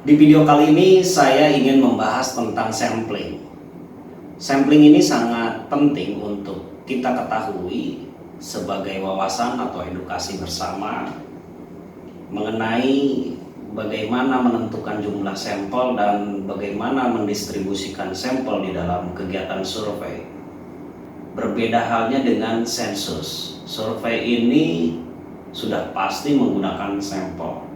Di video kali ini saya ingin membahas tentang sampling. Sampling ini sangat penting untuk kita ketahui sebagai wawasan atau edukasi bersama mengenai bagaimana menentukan jumlah sampel dan bagaimana mendistribusikan sampel di dalam kegiatan survei. Berbeda halnya dengan sensus. Survei ini sudah pasti menggunakan sampel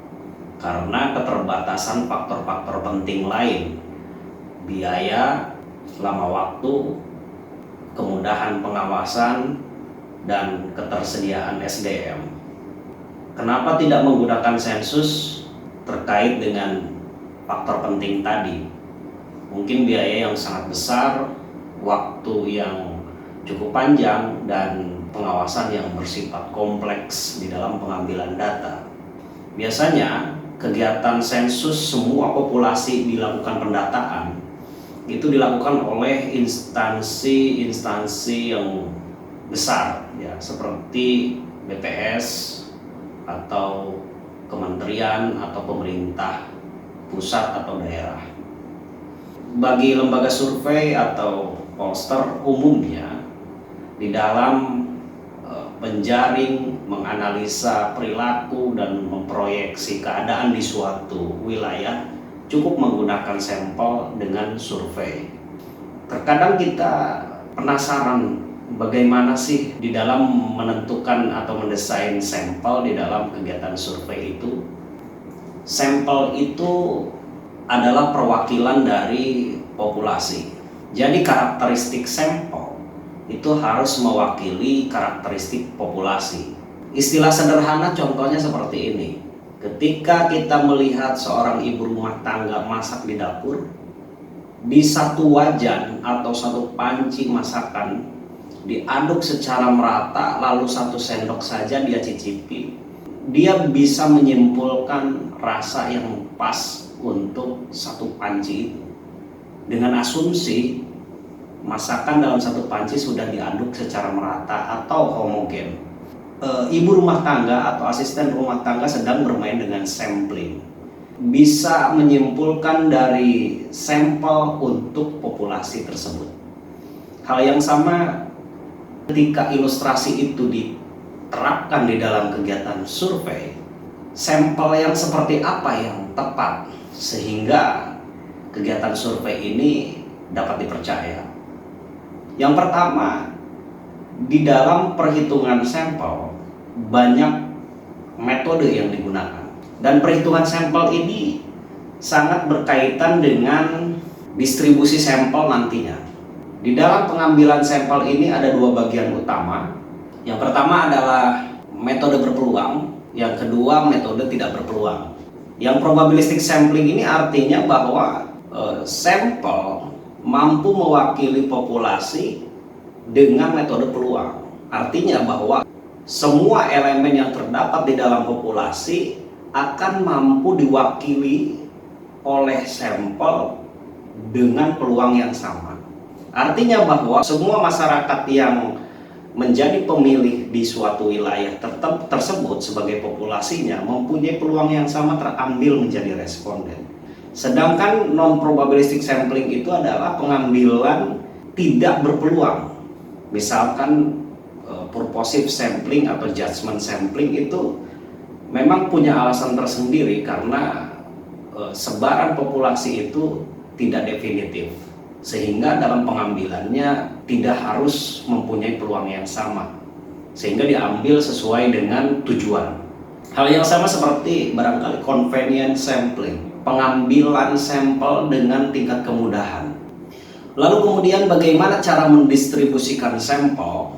karena keterbatasan faktor-faktor penting lain, biaya, lama waktu, kemudahan pengawasan, dan ketersediaan SDM. Kenapa tidak menggunakan sensus? Terkait dengan faktor penting tadi. Mungkin biaya yang sangat besar, waktu yang cukup panjang, dan pengawasan yang bersifat kompleks di dalam pengambilan data. Biasanya kegiatan sensus semua populasi dilakukan pendataan itu dilakukan oleh instansi-instansi yang besar ya, seperti BPS atau kementerian atau pemerintah pusat atau daerah. Bagi lembaga survei atau pollster umumnya di dalam menjaring, menganalisa perilaku dan memproyeksi keadaan di suatu wilayah cukup menggunakan sampel dengan survei. Terkadang kita penasaran bagaimana sih di dalam menentukan atau mendesain sampel di dalam kegiatan survei itu. Sampel itu adalah perwakilan dari populasi. Jadi karakteristik sampel itu harus mewakili karakteristik populasi. Istilah sederhana contohnya seperti ini. Ketika kita melihat seorang ibu rumah tangga masak di dapur, di satu wajan atau satu panci masakan diaduk secara merata, lalu satu sendok saja dia cicipi, dia bisa menyimpulkan rasa yang pas untuk satu panci itu. Dengan asumsi masakan dalam satu panci sudah diaduk secara merata atau homogen. Ibu rumah tangga atau asisten rumah tangga sedang bermain dengan sampling. Bisa menyimpulkan dari sampel untuk populasi tersebut. Hal yang sama ketika ilustrasi itu diterapkan di dalam kegiatan survei, sampel yang seperti apa yang tepat sehingga kegiatan survei ini dapat dipercaya. Yang pertama, di dalam perhitungan sampel banyak metode yang digunakan, dan perhitungan sampel ini sangat berkaitan dengan distribusi sampel nantinya. Di dalam pengambilan sampel ini ada dua bagian utama. Yang pertama adalah metode berpeluang, yang kedua metode tidak berpeluang. Yang probabilistic sampling ini artinya bahwa sampel mampu mewakili populasi dengan metode peluang. Artinya bahwa semua elemen yang terdapat di dalam populasi akan mampu diwakili oleh sampel dengan peluang yang sama. Artinya bahwa semua masyarakat yang menjadi pemilih di suatu wilayah tersebut sebagai populasinya mempunyai peluang yang sama terambil menjadi responden. Sedangkan non-probabilistic sampling itu adalah pengambilan tidak berpeluang. Misalkan purposive sampling atau judgment sampling itu memang punya alasan tersendiri karena sebaran populasi itu tidak definitif. Sehingga dalam pengambilannya tidak harus mempunyai peluang yang sama. Sehingga diambil sesuai dengan tujuan. Hal yang sama seperti barangkali convenient sampling. Pengambilan sampel dengan tingkat kemudahan. Lalu kemudian bagaimana cara mendistribusikan sampel?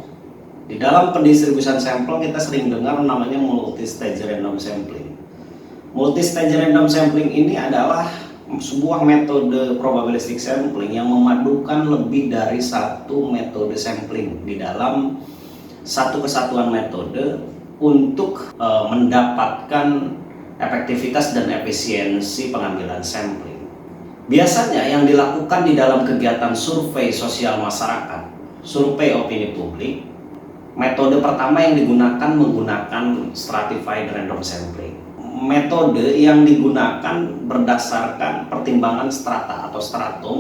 Di dalam pendistribusian sampel kita sering dengar namanya multi-stage random sampling. Multi-stage random sampling ini adalah sebuah metode probabilistic sampling yang memadukan lebih dari satu metode sampling di dalam satu kesatuan metode untuk mendapatkan efektivitas dan efisiensi pengambilan sampling. Biasanya yang dilakukan di dalam kegiatan survei sosial masyarakat, survei opini publik, metode pertama yang digunakan menggunakan stratified random sampling. metode yang digunakan berdasarkan pertimbangan strata atau stratum.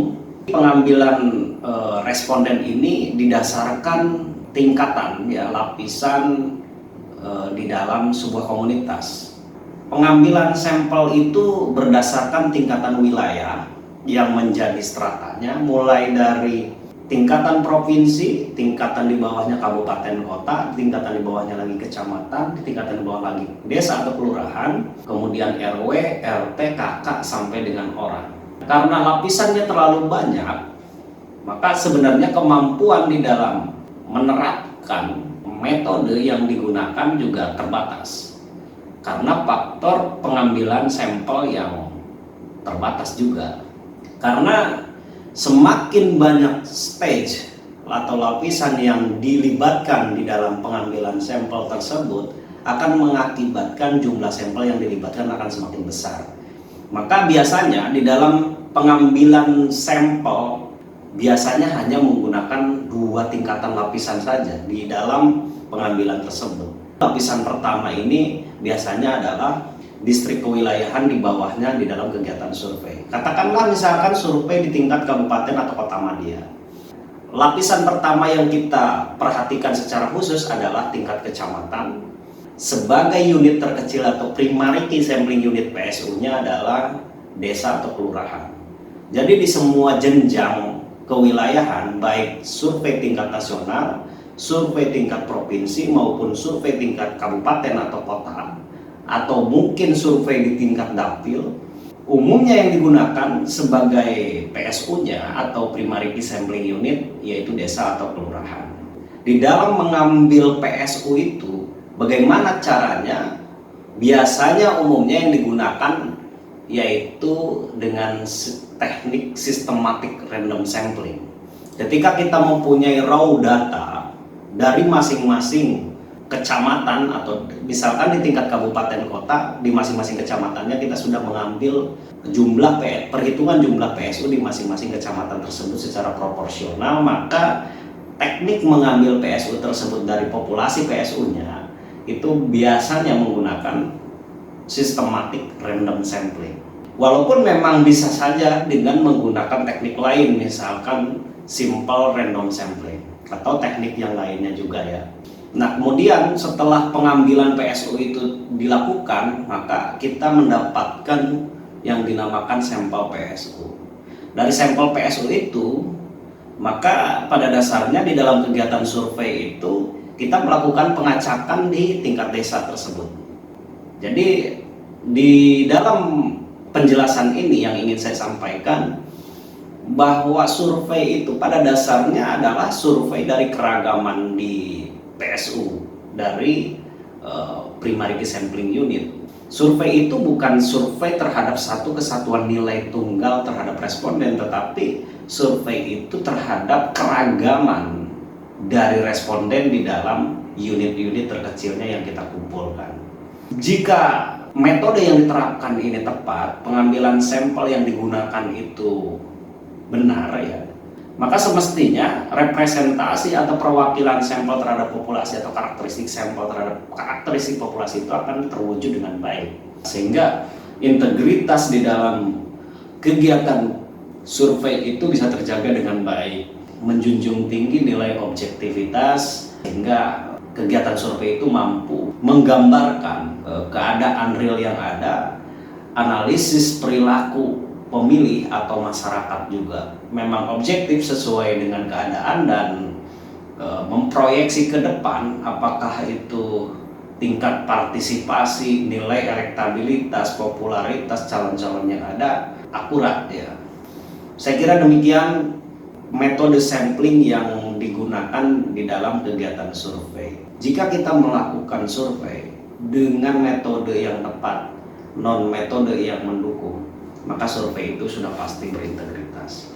Pengambilan responden ini didasarkan tingkatan, ya, lapisan di dalam sebuah komunitas. Pengambilan sampel itu berdasarkan tingkatan wilayah yang menjadi stratanya, mulai dari tingkatan provinsi, tingkatan di bawahnya kabupaten kota, tingkatan di bawahnya lagi kecamatan, tingkatan di bawah lagi desa atau kelurahan, kemudian RW, RT, KK sampai dengan orang. Karena lapisannya terlalu banyak, maka sebenarnya kemampuan di dalam menerapkan metode yang digunakan juga terbatas. Karena faktor pengambilan sampel yang terbatas juga. Karena semakin banyak stage atau lapisan yang dilibatkan di dalam pengambilan sampel tersebut akan mengakibatkan jumlah sampel yang dilibatkan akan semakin besar. Maka biasanya di dalam pengambilan sampel biasanya hanya menggunakan 2 tingkatan lapisan saja di dalam pengambilan tersebut. Lapisan pertama ini biasanya adalah distrik kewilayahan, di bawahnya di dalam kegiatan survei. Katakanlah misalkan survei di tingkat kabupaten atau kota madya. Lapisan pertama yang kita perhatikan secara khusus adalah tingkat kecamatan. Sebagai unit terkecil atau primary key sampling unit PSU-nya adalah desa atau kelurahan. Jadi di semua jenjang kewilayahan, baik survei tingkat nasional, survei tingkat provinsi maupun survei tingkat kabupaten atau kota, atau mungkin survei di tingkat dapil, umumnya yang digunakan sebagai PSU-nya atau primary key sampling unit yaitu desa atau kelurahan. Di dalam mengambil PSU itu, bagaimana caranya? Biasanya umumnya yang digunakan yaitu dengan teknik systematic random sampling. Ketika kita mempunyai raw data dari masing-masing kecamatan, atau misalkan di tingkat kabupaten kota, di masing-masing kecamatannya kita sudah mengambil perhitungan jumlah PSU di masing-masing kecamatan tersebut secara proporsional, maka teknik mengambil PSU tersebut dari populasi PSU-nya itu biasanya menggunakan systematic random sampling. Walaupun memang bisa saja dengan menggunakan teknik lain, misalkan simple random sampling atau teknik yang lainnya juga, ya. Nah, kemudian setelah pengambilan PSU itu dilakukan, maka kita mendapatkan yang dinamakan sampel PSU. Dari sampel PSU itu, maka pada dasarnya di dalam kegiatan survei itu kita melakukan pengacakan di tingkat desa tersebut. Jadi di dalam penjelasan ini yang ingin saya sampaikan bahwa survei itu pada dasarnya adalah survei dari keragaman di PSU, dari primary key sampling unit. Survei itu bukan survei terhadap satu kesatuan nilai tunggal terhadap responden, tetapi survei itu terhadap keragaman dari responden di dalam unit-unit terkecilnya yang kita kumpulkan. Jika metode yang diterapkan ini tepat, pengambilan sampel yang digunakan itu benar, ya, maka semestinya representasi atau perwakilan sampel terhadap populasi atau karakteristik sampel terhadap karakteristik populasi itu akan terwujud dengan baik, sehingga integritas di dalam kegiatan survei itu bisa terjaga dengan baik, menjunjung tinggi nilai objektivitas, sehingga kegiatan survei itu mampu menggambarkan keadaan real yang ada, analisis perilaku pemilih atau masyarakat juga memang objektif sesuai dengan keadaan, dan memproyeksi ke depan apakah itu tingkat partisipasi, nilai elektabilitas, popularitas calon-calon yang ada akurat, ya. Saya kira demikian metode sampling yang digunakan di dalam kegiatan survei. Jika kita melakukan survei dengan metode yang tepat, non metode yang mendukung, maka survei itu sudah pasti berintegritas.